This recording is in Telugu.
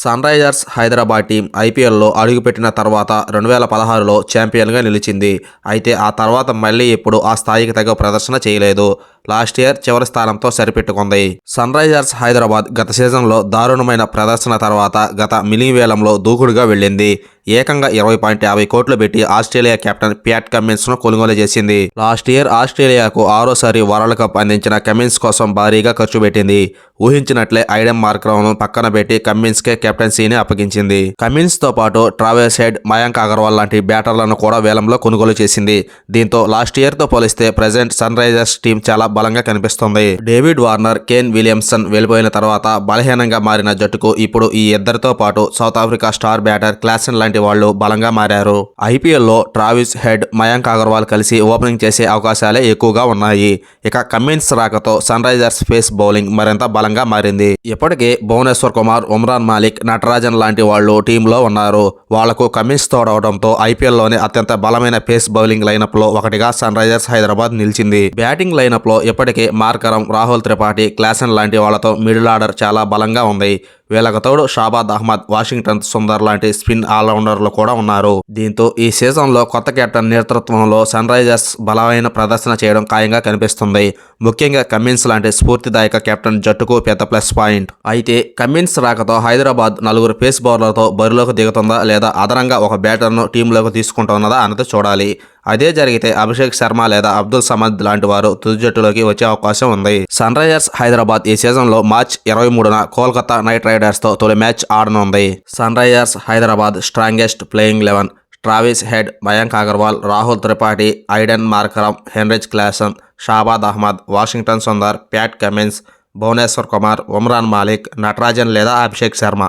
సన్ రైజర్స్ హైదరాబాద్ టీం ఐపీఎల్లో అడుగుపెట్టిన తర్వాత 2016లో ఛాంపియన్గా నిలిచింది. అయితే ఆ తర్వాత మళ్లీ ఎప్పుడూ ఆ స్థాయికి తగ్గ ప్రదర్శన చేయలేదు. లాస్ట్ ఇయర్ చివరి స్థానంతో సరిపెట్టుకుంది. సన్ రైజర్స్ హైదరాబాద్ గత సీజన్లో దారుణమైన ప్రదర్శన తర్వాత గత మినీ వేలంలో దూకుడుగా వెళ్ళింది. ఏకంగా 20.50 కోట్లు పెట్టి ఆస్ట్రేలియా కెప్టెన్ ప్యాట్ కమిన్స్ ను కొనుగోలు చేసింది. లాస్ట్ ఇయర్ ఆస్ట్రేలియాకు ఆరోసారి వరల్డ్ కప్ అందించిన కమిన్స్ కోసం భారీగా ఖర్చు పెట్టింది. ఊహించినట్లే ఐడెన్ మార్క్రమ్ను పక్కన పెట్టి కమిన్స్ కే కెప్టెన్సీని అప్పగించింది. కమిన్స్ తో పాటు ట్రావెస్ హెడ్, మయాంక్ అగర్వాల్ లాంటి బ్యాటర్లను కూడా వేలంలో కొనుగోలు చేసింది. దీంతో లాస్ట్ ఇయర్ తో పోలిస్తే ప్రెజెంట్ సన్ రైజర్స్ టీం చాలా బలంగా కనిపిస్తుంది. డేవిడ్ వార్నర్, కేన్ విలియమ్సన్ వెళ్లిపోయిన తర్వాత బలహీనంగా మారిన జట్టుకు ఇప్పుడు ఈ ఇద్దరితో పాటు south Africa star batter Klaasen లాంటి వాళ్ళు బలంగా మారారు. ఐపీఎల్లో ట్రావిస్ హెడ్, మయాంక్ అగర్వాల్ కలిసి ఓపెనింగ్ చేసే అవకాశాలే ఎక్కువగా ఉన్నాయి. ఇక కమిన్స్ రాకతో సన్ రైజర్స్ పేస్ బౌలింగ్ మరింత బలంగా మారింది. ఇప్పటికే భువనేశ్వర్ కుమార్, ఉమ్రాన్ మాలిక్, నటరాజన్ లాంటి వాళ్ళు టీంలో ఉన్నారు. వాళ్లకు కమిన్స్ తోడవడంతో ఐపీఎల్లోనే అత్యంత బలమైన పేస్ బౌలింగ్ లైనప్ లో ఒకటిగా సన్ రైజర్స్ హైదరాబాద్ నిలిచింది. బ్యాటింగ్ లైనప్ లో ఇప్పటికే మార్కరం, రాహుల్ త్రిపాఠి, క్లాసెన్ లాంటి వాళ్లతో మిడిల్ ఆర్డర్ చాలా బలంగా ఉంది. వీళ్ళకు తోడు షాబాద్ అహ్మద్, వాషింగ్టన్ సుందర్ లాంటి స్పిన్ ఆల్రౌండర్లు కూడా ఉన్నారు. దీంతో ఈ సీజన్లో కొత్త కెప్టెన్ నేతృత్వంలో సన్ రైజర్స్ బలమైన ప్రదర్శన చేయడం ఖాయంగా కనిపిస్తుంది. ముఖ్యంగా కమిన్స్ లాంటి స్ఫూర్తిదాయక కెప్టెన్ జట్టుకు పెద్ద ప్లస్ పాయింట్. అయితే కమిన్స్ రాకతో హైదరాబాద్ నలుగురు పేస్ బౌలర్లతో బరిలోకి దిగుతుందా లేదా అదనంగా ఒక బ్యాటర్ను టీంలోకి తీసుకుంటున్నదా అన్నది చూడాలి. అదే జరిగితే అభిషేక్ శర్మ లేదా అబ్దుల్ సమద్ లాంటి వారు తుది జట్టులోకి వచ్చే అవకాశం ఉంది. సన్ రైజర్స్ హైదరాబాద్ ఈ సీజన్లో మార్చి 23న కోల్కతా నైట్ రైడర్స్తో తొలి మ్యాచ్ ఆడనుంది. Sunrisers Hyderabad strongest playing 11: Travis Head, Mayank Agarwal, Rahul Tripathi, Aiden Markram, Heinrich Klaasen, Shahbaz Ahmed, Washington Sundar, Pat Cummins, Bhuvneshwar Kumar, Umran Malik, Natarajan లేదా అభిషేక్ శర్మ.